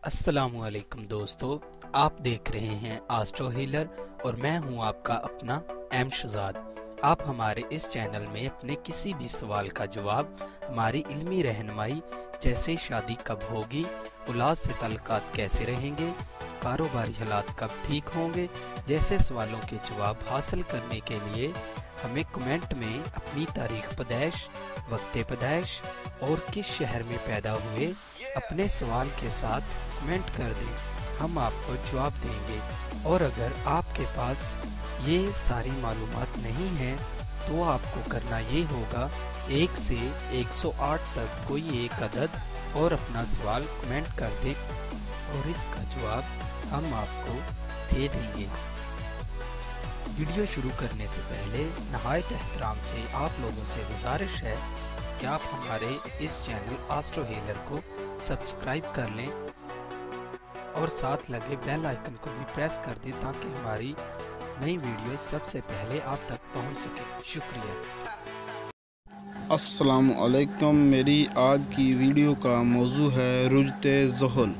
अस्सलाम वालेकुम दोस्तों, आप देख रहे हैं एस्ट्रो हीलर और मैं हूं आपका अपना एम शहजाद। आप हमारे इस चैनल में अपने किसी भी सवाल का जवाब, हमारी इल्मी रहनुमाई जैसे शादी कब होगी, औलाद से ताल्लुकात कैसे रहेंगे, कारोबारी हालात कब ठीक होंगे जैसे सवालों के जवाब हासिल करने के लिए हमें कमेंट में अपनी तारीख पैदाइश, वक्त पैदाइश और किस शहर में पैदा हुए अपने सवाल के साथ कमेंट कर दें। हम आपको जवाब देंगे। और अगर आपके पास ये सारी मालूमात नहीं है तो आपको करना ये होगा 1 से 108 तक कोई एक अदद और अपना सवाल कमेंट कर दें और इसका जवाब हम आपको दे देंगे। वीडियो शुरू करने से पहले नहायत एहतराम से आप लोगों से गुजारिश है कि आप हमारे इस चैनल एस्ट्रो हीलर को सब्सक्राइब कर लें और साथ लगे बेल आइकन को भी प्रेस कर दें ताकि हमारी नई वीडियो सबसे पहले आप तक पहुंच सके। शुक्रिया। अस्सलाम वालेकुम। मेरी आज की वीडियो का मौजू है रुजते ज़ोहल,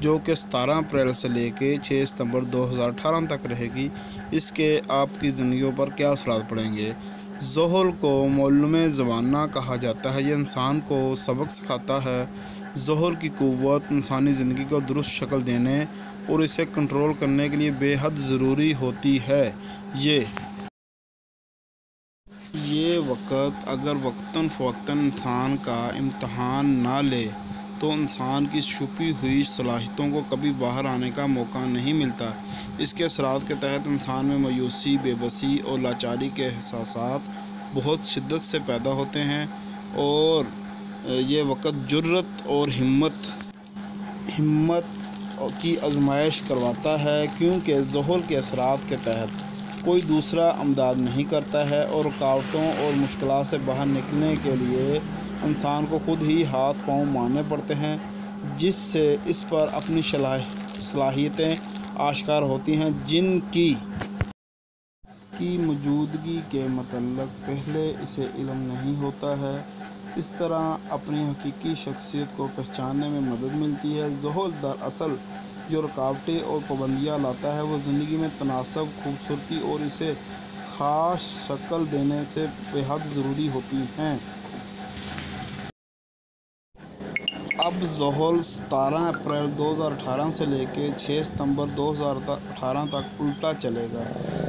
जो कि 17 अप्रैल से लेके 6 सितंबर 2018 तक रहेगी। इसके आपकी ज़िंदगियों पर क्या असरात पड़ेंगे। ज़ोहल को मालूम ज़माना कहा जाता है। ये इंसान को सबक सिखाता है। ज़ोहल की क़ुव्वत इंसानी ज़िंदगी को दुरुस्त शक्ल देने और इसे कंट्रोल करने के लिए बेहद ज़रूरी होती है। ये वक़्त अगर वक्तन फ़वक्तन इंसान का इम्तहान ना ले तो इंसान की छुपी हुई सलाहियतों को कभी बाहर आने का मौका नहीं मिलता। इसके असरात के तहत इंसान में मायूसी, बेबसी और लाचारी के एहसासात बहुत शिद्दत से पैदा होते हैं और ये वक़्त जुर्रत और हिम्मत की आजमाइश करवाता है, क्योंकि ज़ोहल के असरात के तहत कोई दूसरा इमदाद नहीं करता है और रुकावटों और मुश्किलात से बाहर निकलने के लिए इंसान को खुद ही हाथ पांव मारने पड़ते हैं, जिससे इस पर अपनी सलाहियतें आश्कार होती हैं, जिनकी मौजूदगी के मतलब पहले इसे इल्म नहीं होता है। इस तरह अपनी हकीकी शख्सियत को पहचानने में मदद मिलती है। ज़ोहल दरअसल जो रुकावटें और पाबंदियाँ लाता है वो ज़िंदगी में तनासब, खूबसूरती और इसे ख़ास शक्ल देने से बेहद ज़रूरी होती हैं। अब ज़ोहल 17 अप्रैल 2018 से लेकर 6 सितंबर 2018 तक उल्टा चलेगा,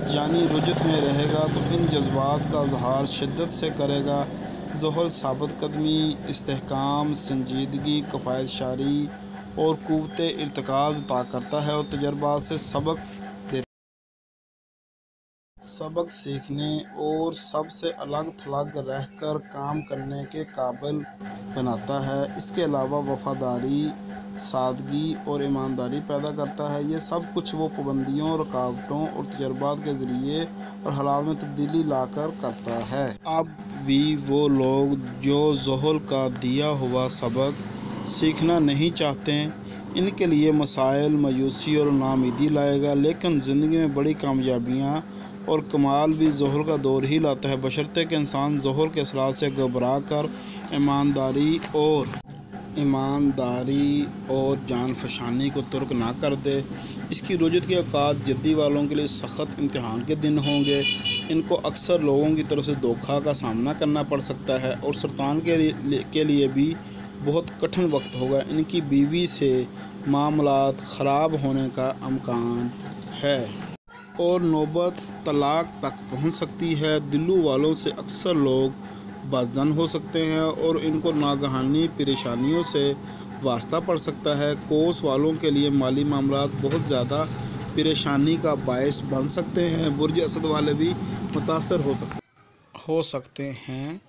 यानी रुजत में रहेगा, तो इन जज्बात का इज़हार शिद्दत से करेगा। ज़ोहल साबित कदमी, इस्तेहकाम, संजीदगी, कफ़ायतशारी और क़ुव्वत इर्तिकाज़ अता करता है और तजर्बात से सबक सीखने और सबसे अलग थलग रहकर काम करने के काबिल बनाता है। इसके अलावा वफ़ादारी, सादगी और ईमानदारी पैदा करता है। ये सब कुछ वो पाबंदियों, रुकावटों और तजर्बात के ज़रिए और हालात में तब्दीली लाकर करता है। अब भी वो लोग जो ज़ोहल का दिया हुआ सबक सीखना नहीं चाहते, इनके लिए मसाइल, मायूसी और नाउमीदी लाएगा, लेकिन ज़िंदगी में बड़ी कामयाबियाँ और कमाल भी ज़ोहल का दौर ही लाता है, बशर्ते कि इंसान ज़ोहल के असरात से घबरा कर ईमानदारी और जान फशानी को तुर्क ना कर दे। इसकी रुजत के औकात जद्दी वालों के लिए सख्त इम्तिहान के दिन होंगे। इनको अक्सर लोगों की तरफ से धोखा का सामना करना पड़ सकता है और सरतान के लिए भी बहुत कठिन वक्त होगा। इनकी बीवी से मामलात ख़राब होने का इम्कान है और नौबत तलाक तक पहुंच सकती है। दिल्लू वालों से अक्सर लोग बदज़न हो सकते हैं और इनको नागहानी परेशानियों से वास्ता पड़ सकता है। कोस वालों के लिए माली मामलात बहुत ज़्यादा परेशानी का बायस बन सकते हैं। बुर्ज असद वाले भी मुतासर हो सकते हैं।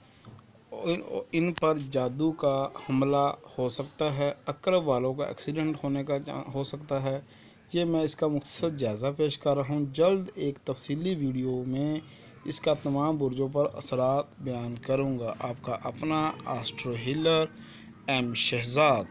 इन पर जादू का हमला हो सकता है। अक़रब वालों का एक्सीडेंट होने का हो सकता है। ये मैं इसका मुख्तसर जायज़ा पेश कर रहा हूँ। जल्द एक तफसीली वीडियो में इसका तमाम बुर्जों पर असरात बयान करूँगा। आपका अपना एस्ट्रो हीलर एम शहजाद।